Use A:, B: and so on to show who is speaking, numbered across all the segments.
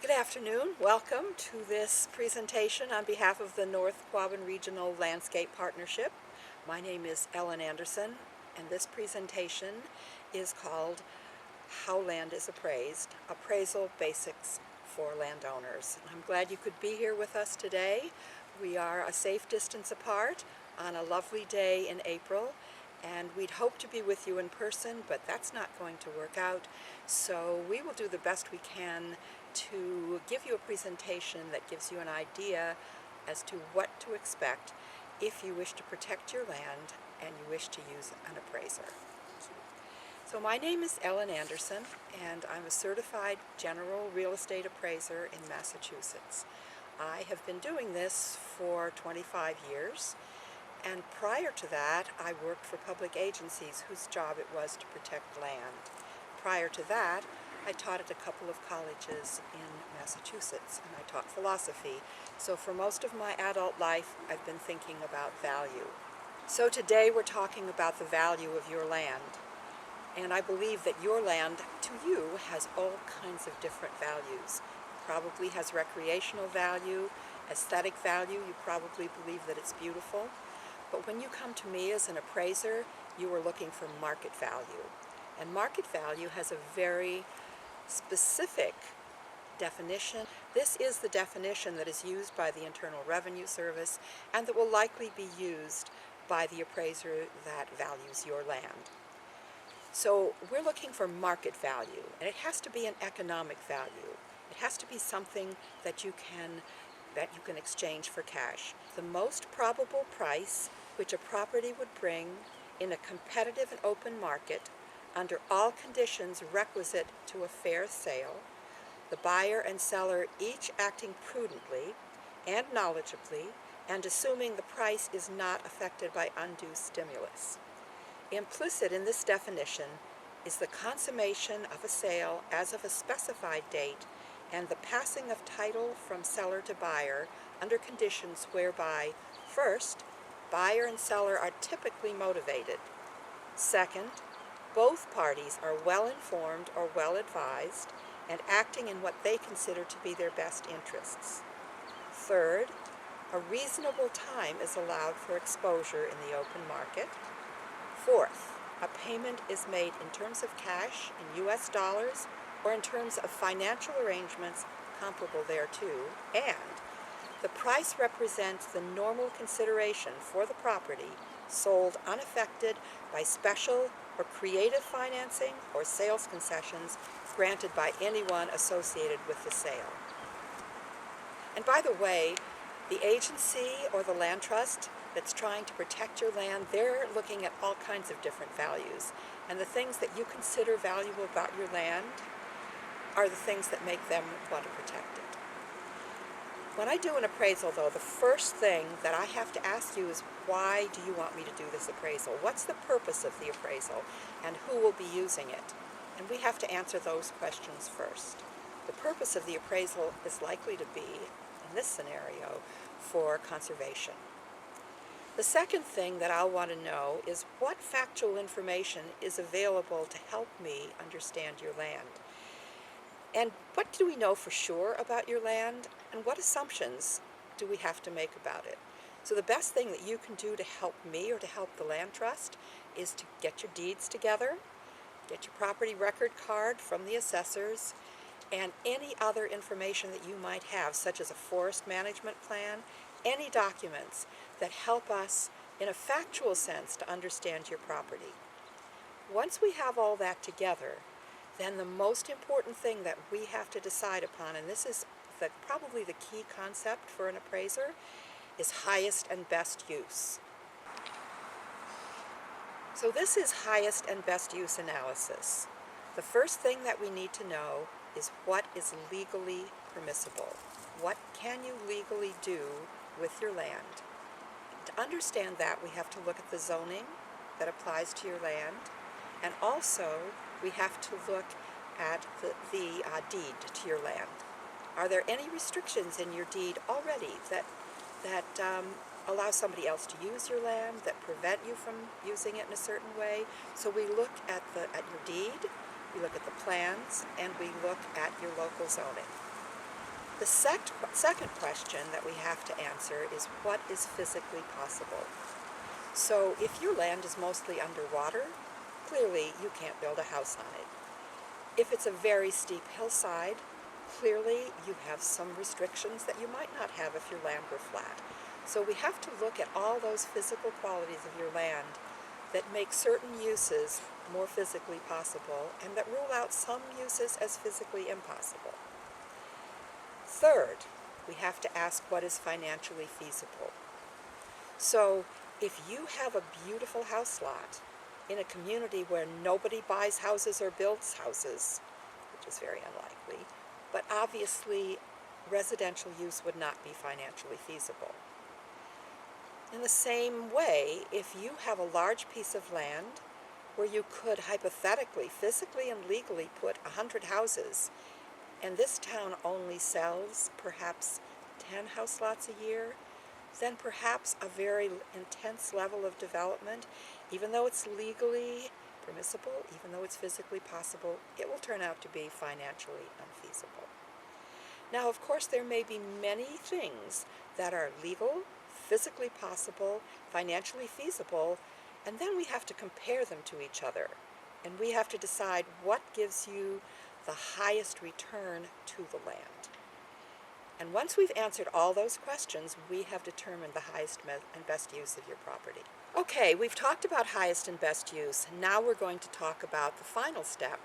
A: Good afternoon. Welcome to this presentation on behalf of the North Quabbin Regional Landscape Partnership. My name is Ellen Anderson, and this presentation is called How Land is Appraised, Appraisal Basics for Landowners. I'm glad you could be here with us today. We are a safe distance apart on a lovely day in April, and we'd hope to be with you in person, but that's not going to work out. So we will do the best we can to give you a presentation that gives you an idea as to what to expect if you wish to protect your land and you wish to use an appraiser. So my name is Ellen Anderson, and I'm a certified general real estate appraiser in Massachusetts. I have been doing this for 25 years, and prior to that I worked for public agencies whose job it was to protect land. Prior to that, I taught at a couple of colleges in Massachusetts, and I taught philosophy. So for most of my adult life, I've been thinking about value. So today we're talking about the value of your land. And I believe that your land, to you, has all kinds of different values. It probably has recreational value, aesthetic value. You probably believe that it's beautiful. But when you come to me as an appraiser, you are looking for market value. And market value has a very specific definition. This is the definition that is used by the Internal Revenue Service and that will likely be used by the appraiser that values your land. So we're looking for market value, and it has to be an economic value. It has to be something that you can exchange for cash. The most probable price which a property would bring in a competitive and open market under all conditions requisite to a fair sale, the buyer and seller each acting prudently and knowledgeably, and assuming the price is not affected by undue stimulus. Implicit in this definition is the consummation of a sale as of a specified date and the passing of title from seller to buyer under conditions whereby, first, buyer and seller are typically motivated. Second, both parties are well informed or well advised and acting in what they consider to be their best interests. Third, a reasonable time is allowed for exposure in the open market. Fourth, a payment is made in terms of cash in U.S. dollars or in terms of financial arrangements comparable thereto, and the price represents the normal consideration for the property sold unaffected by special or creative financing or sales concessions granted by anyone associated with the sale. And by the way, the agency or the land trust that's trying to protect your land, they're looking at all kinds of different values. And the things that you consider valuable about your land are the things that make them want to protect it. When I do an appraisal, though, the first thing that I have to ask you is, why do you want me to do this appraisal? What's the purpose of the appraisal, and who will be using it? And we have to answer those questions first. The purpose of the appraisal is likely to be, in this scenario, for conservation. The second thing that I'll want to know is what factual information is available to help me understand your land. And what do we know for sure about your land, and what assumptions do we have to make about it? So the best thing that you can do to help me or to help the land trust is to get your deeds together, get your property record card from the assessors, and any other information that you might have, such as a forest management plan, any documents that help us in a factual sense to understand your property. Once we have all that together, then the most important thing that we have to decide upon, and this is probably the key concept for an appraiser, is highest and best use. So this is highest and best use analysis. The first thing that we need to know is what is legally permissible. What can you legally do with your land? To understand that, we have to look at the zoning that applies to your land, and also we have to look at the deed to your land. Are there any restrictions in your deed already that allow somebody else to use your land, that prevent you from using it in a certain way? So we look at your deed, we look at the plans, and we look at your local zoning. The second question that we have to answer is, what is physically possible? So if your land is mostly underwater, clearly you can't build a house on it. If it's a very steep hillside, clearly you have some restrictions that you might not have if your land were flat. So we have to look at all those physical qualities of your land that make certain uses more physically possible and that rule out some uses as physically impossible. Third, we have to ask, what is financially feasible? So if you have a beautiful house lot in a community where nobody buys houses or builds houses, which is very unlikely, but obviously residential use would not be financially feasible. In the same way, if you have a large piece of land where you could hypothetically, physically and legally put 100 houses, and this town only sells perhaps 10 house lots a year, then perhaps a very intense level of development, even though it's legally permissible, even though it's physically possible, it will turn out to be financially unfeasible. Now, of course, there may be many things that are legal, physically possible, financially feasible, and then we have to compare them to each other. And we have to decide what gives you the highest return to the land. And once we've answered all those questions, we have determined the highest and best use of your property. Okay, we've talked about highest and best use. Now we're going to talk about the final step,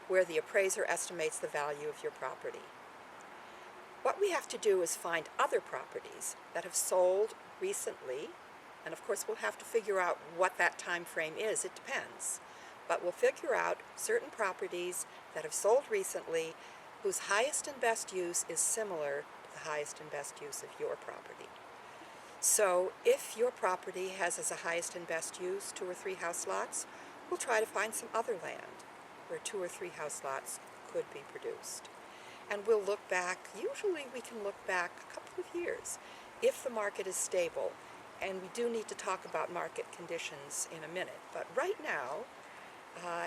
A: where the appraiser estimates the value of your property. What we have to do is find other properties that have sold recently, and of course we'll have to figure out what that time frame is. It depends. But we'll figure out certain properties that have sold recently whose highest and best use is similar to the highest and best use of your property. So if your property has as a highest and best use 2 or 3 house lots, we'll try to find some other land where 2 or 3 house lots could be produced. And we'll look back, usually we can look back a couple of years if the market is stable. And we do need to talk about market conditions in a minute. But right now,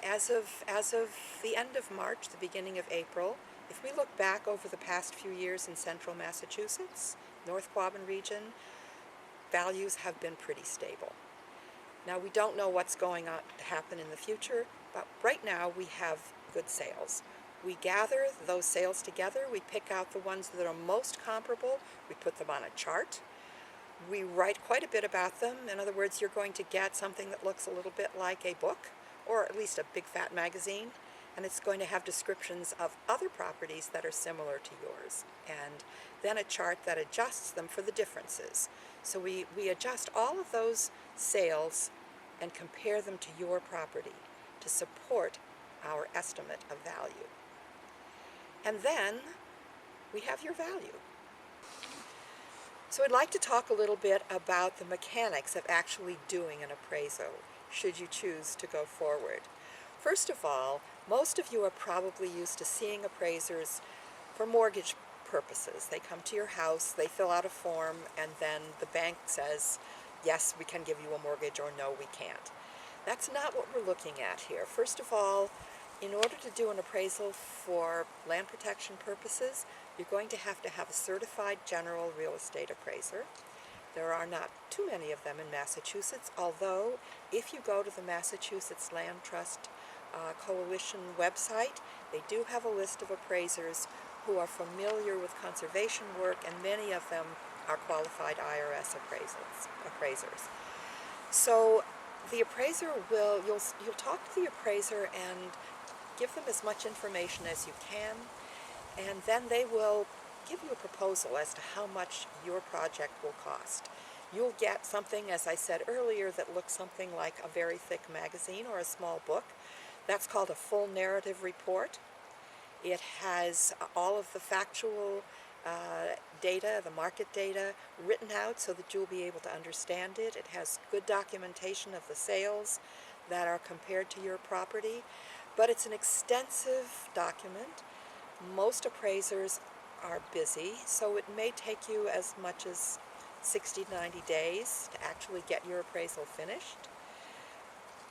A: as of the end of March, the beginning of April, if we look back over the past few years in central Massachusetts, North Quabbin region, values have been pretty stable. Now, we don't know what's going to happen in the future, but right now we have good sales. We gather those sales together, we pick out the ones that are most comparable, we put them on a chart, we write quite a bit about them. In other words, you're going to get something that looks a little bit like a book, or at least a big fat magazine, and it's going to have descriptions of other properties that are similar to yours, and then a chart that adjusts them for the differences. So we adjust all of those sales and compare them to your property to support our estimate of value. And then we have your value. So I'd like to talk a little bit about the mechanics of actually doing an appraisal, should you choose to go forward. First of all, most of you are probably used to seeing appraisers for mortgage purposes. They come to your house, they fill out a form, and then the bank says, yes, we can give you a mortgage, or no, we can't. That's not what we're looking at here. First of all, in order to do an appraisal for land protection purposes, you're going to have a certified general real estate appraiser. There are not too many of them in Massachusetts, although if you go to the Massachusetts Land Trust Coalition website, they do have a list of appraisers who are familiar with conservation work, and many of them are qualified IRS appraisers. So the appraiser you'll talk to the appraiser and give them as much information as you can, and then they will give you a proposal as to how much your project will cost. You'll get something, as I said earlier, that looks something like a very thick magazine or a small book. That's called a full narrative report. It has all of the factual data, the market data, written out so that you'll be able to understand it. It has good documentation of the sales that are compared to your property. But it's an extensive document. Most appraisers are busy, so it may take you as much as 60 to 90 days to actually get your appraisal finished.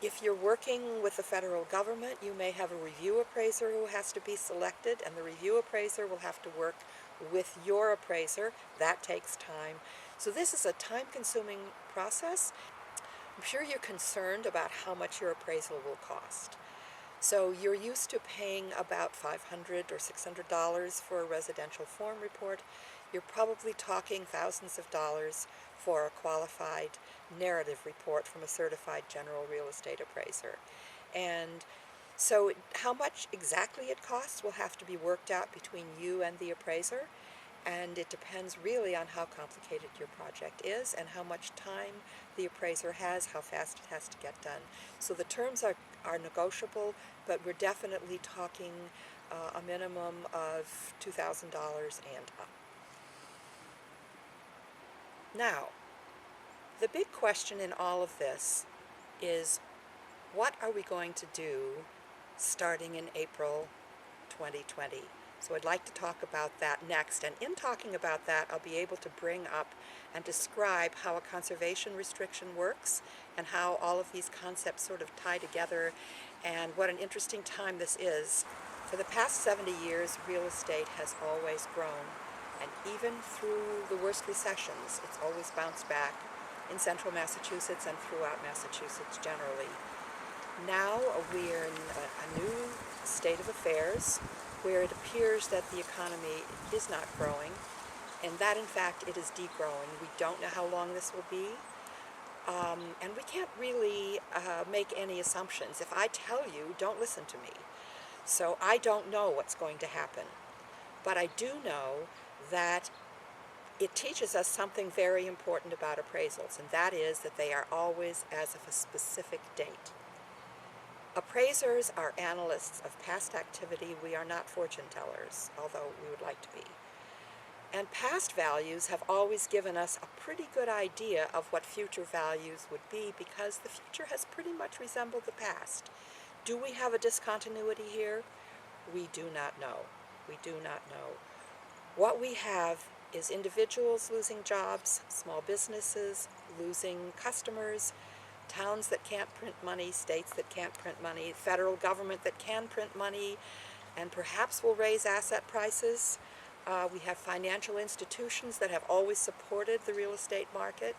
A: If you're working with the federal government, you may have a review appraiser who has to be selected, and the review appraiser will have to work with your appraiser. That takes time. So this is a time-consuming process. I'm sure you're concerned about how much your appraisal will cost. So you're used to paying about $500 or $600 for a residential form report. You're probably talking thousands of dollars for a qualified narrative report from a certified general real estate appraiser. And so how much exactly it costs will have to be worked out between you and the appraiser, and it depends really on how complicated your project is and how much time the appraiser has, how fast it has to get done. So the terms are negotiable, but we're definitely talking a minimum of $2,000 and up. Now, the big question in all of this is, what are we going to do starting in April 2020? So I'd like to talk about that next, and in talking about that, I'll be able to bring up and describe how a conservation restriction works and how all of these concepts sort of tie together, and what an interesting time this is. For the past 70 years, real estate has always grown, and even through the worst recessions, it's always bounced back in central Massachusetts and throughout Massachusetts generally. Now we're in a new state of affairs where it appears that the economy is not growing, and that in fact it is degrowing. We don't know how long this will be, and we can't really make any assumptions. If I tell you, don't listen to me. So I don't know what's going to happen, but I do know that it teaches us something very important about appraisals, and that is that they are always as of a specific date. Appraisers are analysts of past activity. We are not fortune tellers, although we would like to be. And past values have always given us a pretty good idea of what future values would be, because the future has pretty much resembled the past. Do we have a discontinuity here? We do not know. We do not know. What we have is individuals losing jobs, small businesses losing customers, towns that can't print money, states that can't print money, federal government that can print money and perhaps will raise asset prices. We have financial institutions that have always supported the real estate market.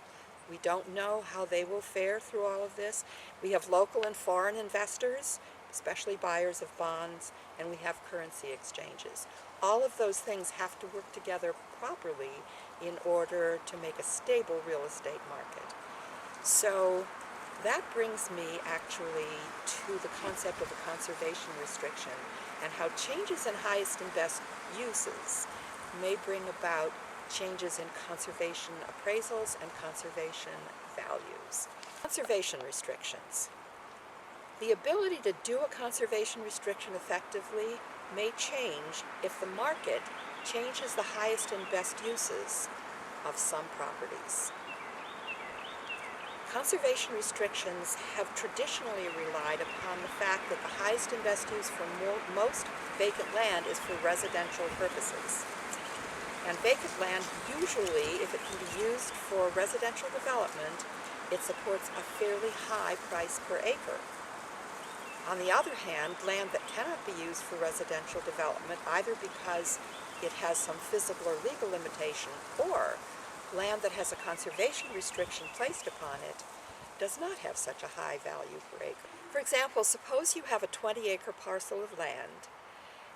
A: We don't know how they will fare through all of this. We have local and foreign investors, especially buyers of bonds, and we have currency exchanges. All of those things have to work together properly in order to make a stable real estate market. So that brings me actually to the concept of a conservation restriction and how changes in highest and best uses may bring about changes in conservation appraisals and conservation values. Conservation restrictions. The ability to do a conservation restriction effectively may change if the market changes the highest and best uses of some properties. Conservation restrictions have traditionally relied upon the fact that the highest and best use for most vacant land is for residential purposes. And vacant land, usually, if it can be used for residential development, it supports a fairly high price per acre. On the other hand, land that cannot be used for residential development, either because it has some physical or legal limitation, or land that has a conservation restriction placed upon it, does not have such a high value per acre. For example, suppose you have a 20-acre parcel of land,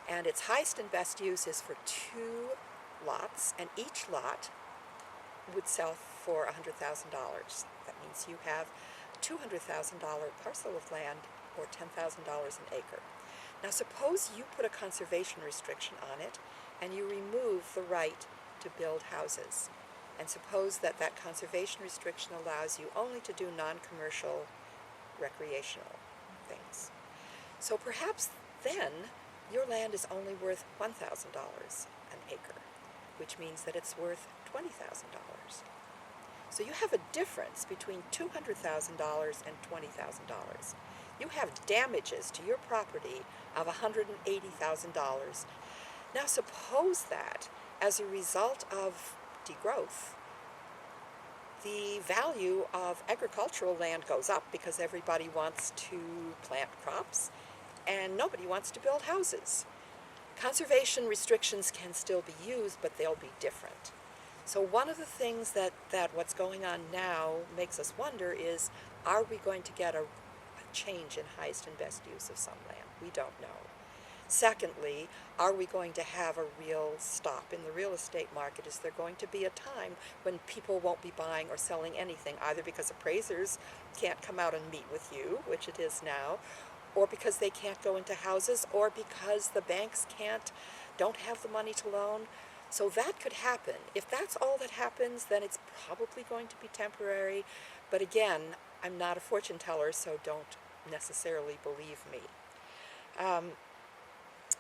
A: and its highest and best use is for 2 lots, and each lot would sell for $100,000. That means you have a $200,000 parcel of land, or $10,000 an acre. Now suppose you put a conservation restriction on it, and you remove the right to build houses. And suppose that that conservation restriction allows you only to do non-commercial recreational things. So perhaps then your land is only worth $1,000 an acre, which means that it's worth $20,000. So you have a difference between $200,000 and $20,000. You have damages to your property of $180,000. Now suppose that as a result of degrowth, the value of agricultural land goes up because everybody wants to plant crops and nobody wants to build houses. Conservation restrictions can still be used, but they'll be different. So one of the things that what's going on now makes us wonder is, are we going to get a change in highest and best use of some land? We don't know. Secondly, are we going to have a real stop in the real estate market? Is there going to be a time when people won't be buying or selling anything, either because appraisers can't come out and meet with you, which it is now, or because they can't go into houses, or because the banks don't have the money to loan? So that could happen. If that's all that happens, then it's probably going to be temporary. But again, I'm not a fortune teller, so don't necessarily believe me.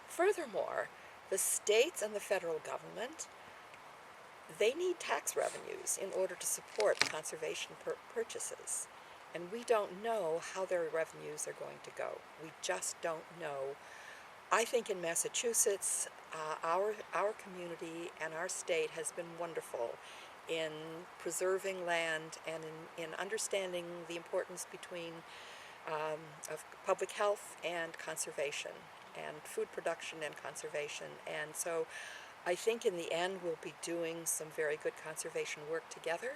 A: Furthermore, the states and the federal government, they need tax revenues in order to support conservation purchases. And we don't know how their revenues are going to go. We just don't know. I think in Massachusetts, our community and our state has been wonderful in preserving land and in understanding the importance between of public health and conservation, and food production and conservation. And so I think in the end we'll be doing some very good conservation work together,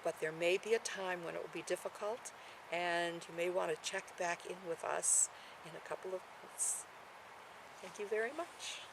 A: but there may be a time when it will be difficult, and you may want to check back in with us in a couple of months. Thank you very much.